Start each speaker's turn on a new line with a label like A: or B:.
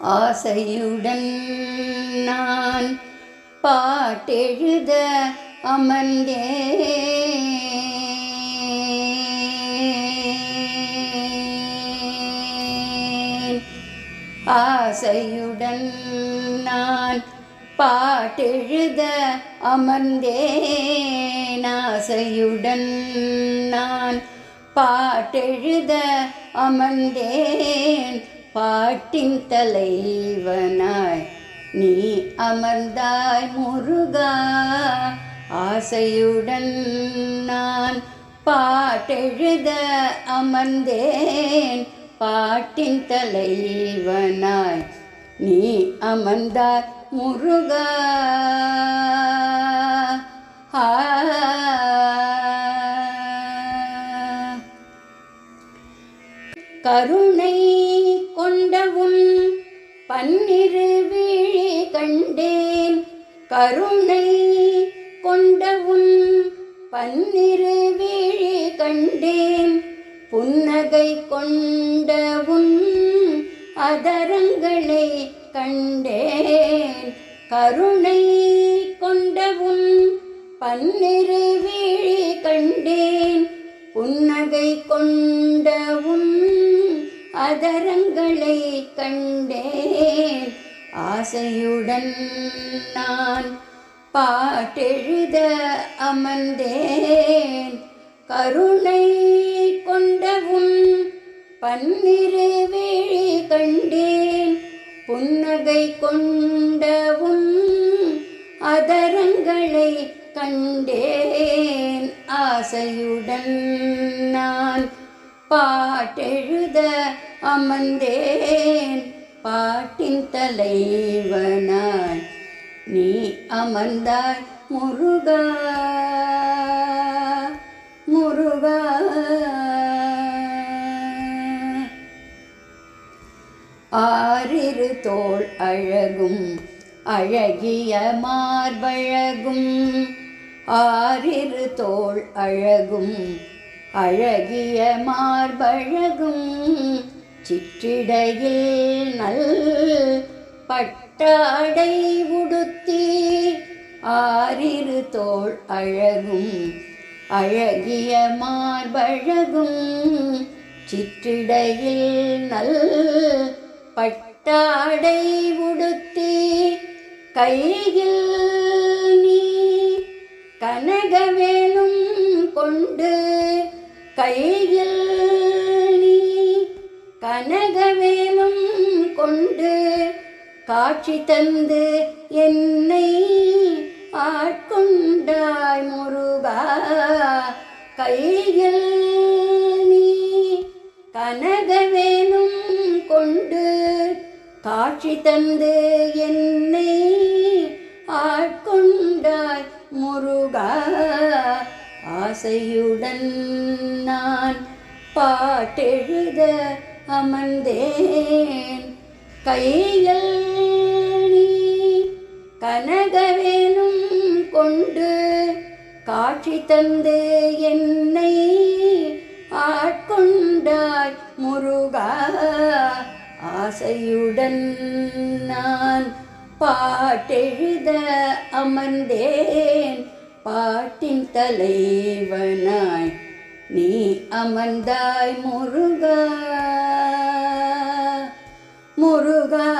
A: ஆசையுடன் நான் பாட்டெழுத அமர்ந்தேன். ஆசையுடன் நான் பாட்டெழுத அமர்ந்தேன். ஆசையுடன் நான் பாட்டெழுத அமர்ந்தேன். பாட்டின் தலைவனாய் நீ அமர்ந்தாய் முருகா. ஆசையுடன் நான் பாட்டெழுத அமர்ந்தேன். பாட்டின் தலைவனாய் நீ அமர்ந்தாய் முருகா. கருணை கொண்ட உன் பன்னிரு விழி கண்டேன். கருணை கொண்ட உன் பன்னிரு விழி கண்டேன். புன்னகை கொண்ட உன் அதரங்களை கண்டேன். கருணை கொண்ட உன் பன்னிரு விழி கண்டேன். புன்னகை கொண்ட உன் அதரங்களை கண்டேன். ஆசையுடன் நான் பாட்டெழுத அமர்ந்தேன். கருணை கொண்ட உன் பன்னிரு விழி கண்டேன். புன்னகை கொண்ட உன் அதரங்களை கண்டேன். ஆசையுடன் நான் பாட்டெழுத அமர்ந்தேன். பாட்டின் தலைவனாய் நீ அமர்ந்தாய் முருகா. முருகா. ஆறிரு தோள் அழகும் அழகிய மார்பழகும். ஆறிரு தோள் அழகும் அழகிய மார்பழகும். சிற்றிடையில் நல் பட்டாடை உடுத்தி. ஆறிரு தோள் அழகும் அழகிய மார்பழகும். சிற்றிடையில் நல் பட்டாடை உடுத்தி. கையில் நீ கனகவேலும் கொண்டு. கையில் நீ கனகவேலும் கொண்டு. காட்சி தந்து என்னை ஆட்கொண்டாய் முருகா. கையில் நீ கனகவேலும் கொண்டு. காட்சி தந்து என்னை ஆட்கொண்டாய் முருகா. ஆசையுடன் நான் பாட்டெழுத அமர்ந்தேன். கையில் நீ கனகவேலும் கொண்டு. காட்சி தந்து என்னை ஆட்கொண்டாய் முருகா. ஆசையுடன் நான் பாட்டெழுத அமர்ந்தேன். பாட்டின் தலைவனாய் நீ அமர்ந்தாய் முருகா. முருகா.